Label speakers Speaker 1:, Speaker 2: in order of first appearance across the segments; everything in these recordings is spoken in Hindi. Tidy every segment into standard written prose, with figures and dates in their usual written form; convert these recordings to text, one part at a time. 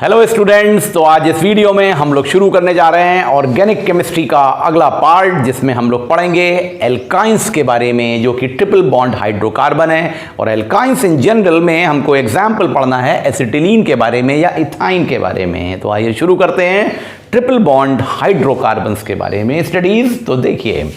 Speaker 1: हेलो स्टूडेंट्स, तो आज इस वीडियो में हम लोग शुरू करने जा रहे हैं ऑर्गेनिक केमिस्ट्री का अगला पार्ट, जिसमें हम लोग पढ़ेंगे एल्काइंस के बारे में, जो कि ट्रिपल बॉन्ड हाइड्रोकार्बन है। और एल्काइंस इन जनरल में हमको एग्जाम्पल पढ़ना है एसिटिलीन के बारे में या इथाइन के बारे में। तो आइए शुरू करते हैं ट्रिपल बॉन्ड हाइड्रोकार्बन्स के बारे में स्टडीज। तो देखिए,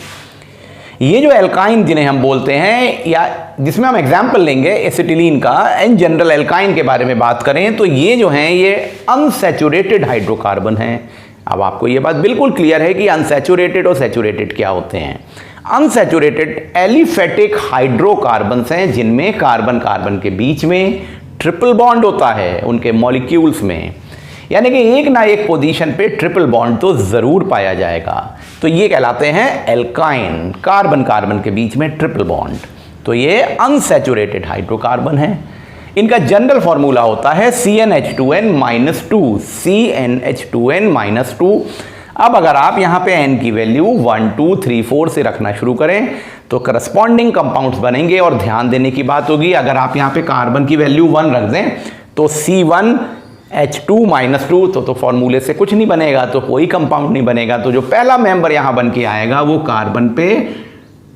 Speaker 1: ये जो एल्काइन जिन्हें हम बोलते हैं, या जिसमें हम एग्जाम्पल लेंगे एसिटिलीन का, इन जनरल एल्काइन के बारे में बात करें तो ये जो हैं ये अनसैचुरेटेड हाइड्रोकार्बन हैं। अब आपको ये बात बिल्कुल क्लियर है कि अनसैचुरेटेड और सैचुरेटेड क्या होते हैं। अनसैचुरेटेड एलिफेटिक हाइड्रोकार्बन्स हैं जिनमें कार्बन कार्बन के बीच में ट्रिपल बॉन्ड होता है उनके मॉलिक्यूल्स में, यानी कि एक ना एक पोजीशन पे ट्रिपल बॉन्ड तो जरूर पाया जाएगा। तो ये कहलाते हैं एल्काइन, कार्बन कार्बन के बीच में ट्रिपल बॉन्ड। तो ये अनसैचुरेटेड हाइड्रोकार्बन है। इनका जनरल फॉर्मूला होता है CnH2n-2, CnH2n-2। अब अगर आप यहाँ पे n की वैल्यू 1, 2, 3, 4 से रखना शुरू करें तो करस्पॉन्डिंग कंपाउंड्स बनेंगे। और ध्यान देने की बात होगी, अगर आप यहाँ पे कार्बन की वैल्यू 1 रख दें तो C1H2-2 तो फॉर्मूले से कुछ नहीं बनेगा, तो कोई कंपाउंड नहीं बनेगा। तो जो पहला मेंबर यहां बन के आएगा वो कार्बन पे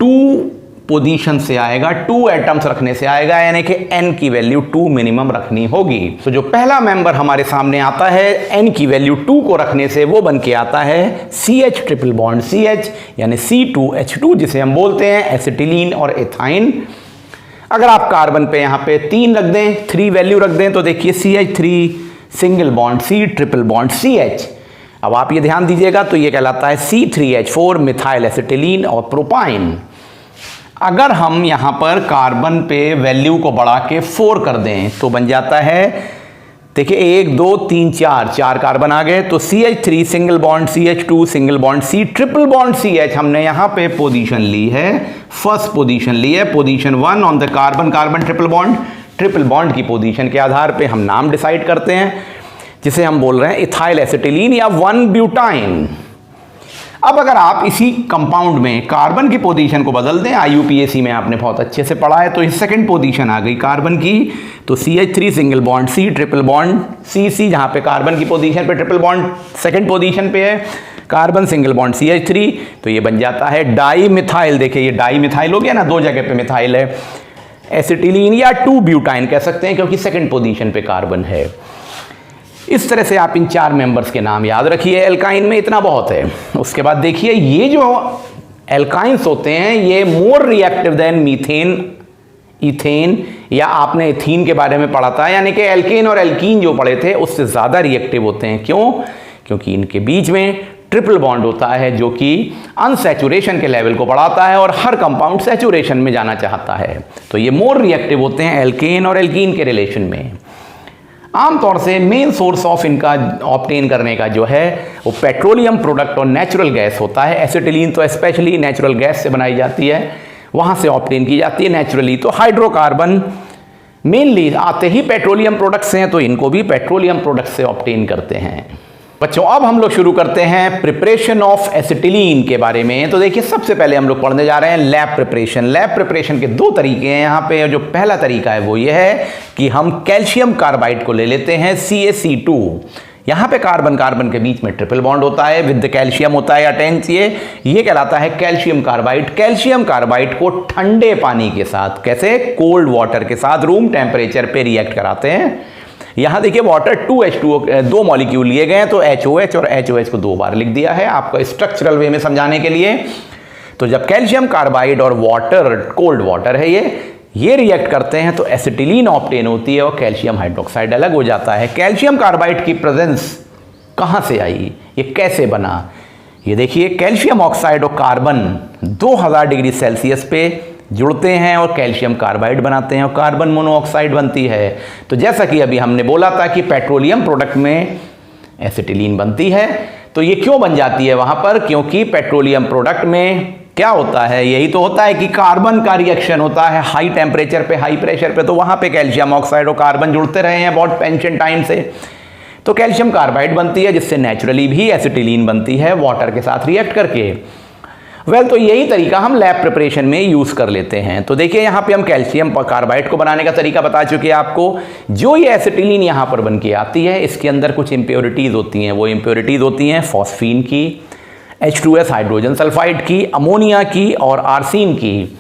Speaker 1: 2 पोजीशन से आएगा, 2 एटम्स रखने से आएगा, यानी कि n की वैल्यू 2 मिनिमम रखनी होगी। तो जो पहला मेंबर हमारे सामने आता है n की वैल्यू 2 को रखने से, वो बन के आता है CH ट्रिपल बॉन्ड CH, यानी C2H2, जिसे हम बोलते हैं एसिटिलीन और इथाइन। अगर आप कार्बन पे यहाँ पे 3 रख दें, 3 वैल्यू रख दें, तो देखिए CH3 single bond C triple bond CH। अब आप ये ध्यान दीजिएगा, तो ये कहलाता है C3H4 मिथाइल एसिटिलीन और प्रोपाइन। अगर हम यहाँ पर कार्बन पे वैल्यू को बढ़ा के 4 कर दें तो बन जाता है, देखिए 1, 2, 3, 4 कार्बन आ गए। तो CH3 single bond CH2 single bond C triple bond CH। हमने यहाँ पे पोजीशन ली है, फर्स्ट पोजीशन ली है, position 1 on the carbon carbon triple bond. Triple bond की पोजीशन के आधार पे हम नाम डिसाइड करते हैं, जिसे हम बोल रहे हैं इथाइल एसिटिलीन या 1-ब्यूटाइन। अब अगर आप इसी कंपाउंड में कार्बन की पोजीशन को बदल दें, IUPAC में आपने बहुत अच्छे से पढ़ा है, तो इस सेकंड पोजीशन आ गई कार्बन की, तो CH3 single bond C triple bond CC, जहां पे कार्बन की पोजीशन पे ट्रिपल बॉन्ड सेकंड पोजीशन पे है, कार्बन सिंगल बॉन्ड CH3, तो ये बन जाता है डाई मिथाइल। देखिए ये डाई मिथाइल हो गया ना, 2 जगह पे मिथाइल है, एसिटिलीन या 2-ब्यूटाइन कह सकते हैं, क्योंकि सेकंड पोजीशन पे कार्बन है। इस तरह से आप इन 4 मेंबर्स के नाम याद रखिए, एल्काइन में इतना बहुत है। उसके बाद देखिए, ये जो एल्काइंस होते हैं ये more reactive than methane, ethane, या आपने इथीन के बारे में पढ़ा था, यानी कि एल्केन और एल्कीन जो पढ़े थे उससे ज़्यादा रिएक्टिव होते हैं। क्यों? क्योंकि इनके बीच में ट्रिपल बॉन्ड होता है, जो कि अनसैचुरेशन के लेवल को बढ़ाता है और हर कंपाउंड सैचुरेशन में जाना चाहता है। तो ये मोर रिएक्टिव होते हैं एल्केन और एल्कीन के रिलेशन में। आमतौर से मेन सोर्स ऑफ इनका ऑब्टेन करने का जो है वो पेट्रोलियम प्रोडक्ट और नेचुरल गैस होता है। एसिटिलीन तो स्पेशली नेचुरल गैस से बनाई जाती है, वहाँ से ऑब्टेन की जाती है नेचुरली। तो हाइड्रोकार्बन मेनली आते ही पेट्रोलियम प्रोडक्ट्स हैं, तो इनको भी पेट्रोलियम प्रोडक्ट से ऑब्टेन करते हैं। बच्चों, अब हम लोग शुरू करते हैं प्रिपरेशन ऑफ एसिटिलीन के बारे में। तो देखिए, सबसे पहले हम लोग पढ़ने जा रहे हैं लैब प्रिपरेशन। लैब प्रिपरेशन के 2 तरीके हैं यहाँ पे। जो पहला तरीका है वो ये है कि हम कैल्शियम कार्बाइड को ले लेते हैं CaC2। यहाँ पे कार्बन कार्बन के बीच में ट्रिपल बॉन्ड होता है, विद कैल्शियम होता है अटैच। ये कहलाता है कैल्शियम कार्बाइड। कैल्शियम कार्बाइड को ठंडे पानी के साथ, कैसे? कोल्ड वाटर के साथ रूम टेम्परेचर पे रिएक्ट कराते हैं। यहां देखिए वाटर 2H2O 2 मॉलिक्यूल लिए गए हैं, तो HOH और HOH को 2 बार लिख दिया है आपको स्ट्रक्चरल वे में समझाने के लिए। तो जब कैल्शियम कार्बाइड और वाटर, कोल्ड वाटर है ये रिएक्ट करते हैं तो एसिटिलीन ऑब्टेन होती है और कैल्शियम हाइड्रोक्साइड अलग हो जाता है। कैल्शियम कार्बाइड की प्रेजेंस कहां से आई, ये कैसे बना? ये देखिए, कैल्शियम ऑक्साइड और कार्बन 2000 डिग्री सेल्सियस पे जुड़ते हैं और कैल्शियम कार्बाइड बनाते हैं और कार्बन मोनोऑक्साइड बनती है। तो जैसा कि अभी हमने बोला था कि पेट्रोलियम प्रोडक्ट में एसिटिलीन बनती है, तो ये क्यों बन जाती है वहां पर? क्योंकि पेट्रोलियम प्रोडक्ट में क्या होता है, यही तो होता है कि कार्बन का रिएक्शन होता है हाई टेम्परेचर पे, हाई प्रेशर पे, तो वहां पे कैल्शियम ऑक्साइड और कार्बन जुड़ते रहे हैं बहुत एंशिएंट टाइम से, तो कैल्शियम कार्बाइड बनती है, जिससे नेचुरली भी एसिटिलीन बनती है वाटर के साथ रिएक्ट करके। तो यही तरीका हम लैब प्रिपरेशन में यूज़ कर लेते हैं। तो देखिए यहाँ पे हम कैल्शियम कार्बाइड को बनाने का तरीका बता चुके हैं आपको। जो ये एसिटिलीन यहाँ पर बन के आती है, इसके अंदर कुछ इम्प्योरिटीज़ होती हैं। वो इम्प्योरिटीज़ होती हैं फॉस्फीन की, H2S हाइड्रोजन सल्फाइड की, अमोनिया की और आर्सीन की।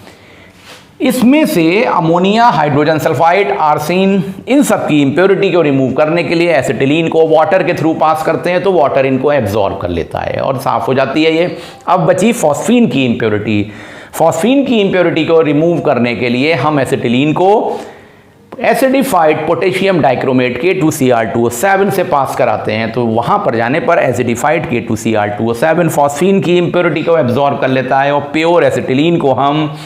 Speaker 1: इसमें से अमोनिया, हाइड्रोजन सल्फाइड, आर्सीन, इन सब की इम्प्योरिटी को रिमूव करने के लिए एसिटिलीन को वाटर के थ्रू पास करते हैं, तो वाटर इनको एब्जॉर्ब कर लेता है और साफ़ हो जाती है ये। अब बची फॉस्फीन की इम्प्योरिटी। फॉस्फीन की इम्प्योरिटी को रिमूव करने के लिए हम एसिटिलीन को एसिडिफाइड पोटेशियम डाइक्रोमेट K2Cr2O7 से पास कराते हैं, तो वहाँ पर जाने पर एसिडिफाइड K2Cr2O7 फॉस्फीन की इम्प्योरिटी को एब्जॉर्ब कर लेता है और प्योर एसिटिलीन को हम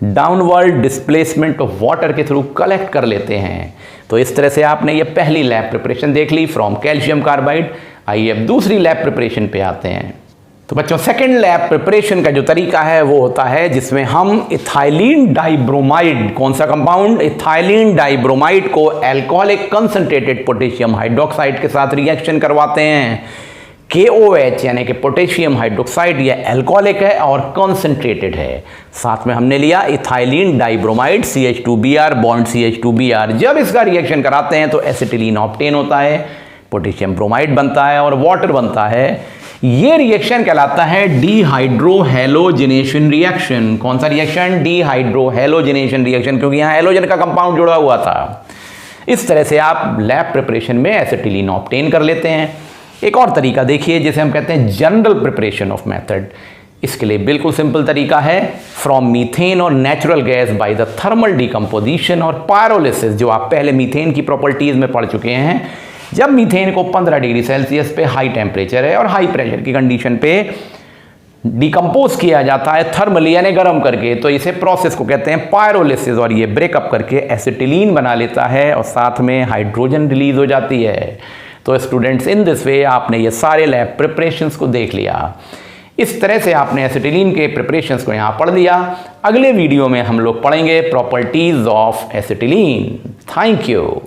Speaker 1: डाउनवर्ड डिस्प्लेसमेंट ऑफ वाटर के थ्रू कलेक्ट कर लेते हैं। तो इस तरह से आपने ये पहली लैब प्रिपरेशन देख ली फ्रॉम कैल्शियम कार्बाइड। आइए अब दूसरी लैब प्रिपरेशन पे आते हैं। तो बच्चों, सेकेंड लैब प्रिपरेशन का जो तरीका है वो होता है जिसमें हम इथाइलिन डाइब्रोमाइड, कौन सा कंपाउंड, इथाइलिन डाइब्रोमाइड को अल्कोहलिक कंसंट्रेटेड पोटेशियम हाइड्रोक्साइड के साथ रिएक्शन करवाते हैं। KOH यानी कि पोटेशियम हाइड्रोक्साइड, ये अल्कोहलिक है और कंसंट्रेटेड है। साथ में हमने लिया ethylene dibromide CH2Br bond CH2Br। जब इसका रिएक्शन कराते हैं तो एसिटिलीन ऑब्टेन होता है, पोटेशियम ब्रोमाइड बनता है और वाटर बनता है। ये रिएक्शन कहलाता है डीहाइड्रोहेलोजिनेशन रिएक्शन। कौन सा रिएक्शन? डीहाइड्रोहेलोजिनेशन रिएक्शन, क्योंकि यहाँ हेलोजन का कंपाउंड जुड़ा हुआ था। इस तरह से आप लैब प्रिपरेशन में एसिटिलीन ऑब्टेन कर लेते हैं। एक और तरीका देखिए जिसे हम कहते हैं जनरल प्रिपरेशन ऑफ मेथड। इसके लिए बिल्कुल सिंपल तरीका है, फ्रॉम मीथेन और natural gas by the thermal decomposition और पायरोलिसिस। जो आप पहले मीथेन की प्रॉपर्टीज में पढ़ चुके हैं, जब मीथेन को 15 डिग्री सेल्सियस पे हाई टेम्परेचर है और हाई प्रेशर की कंडीशन पे डिकम्पोज किया जाता है थर्मली यानी गर्म करके, तो इसे प्रोसेस को कहते हैं पायरोलिसिस। और ये ब्रेकअप करके एसिटिलीन बना लेता है और साथ में हाइड्रोजन रिलीज हो जाती है। तो स्टूडेंट्स, इन दिस वे आपने ये सारे लैब प्रिपरेशंस को देख लिया। इस तरह से आपने एसिटिलीन के प्रिपरेशंस को यहाँ पढ़ लिया। अगले वीडियो में हम लोग पढ़ेंगे properties of acetylene. Thank you.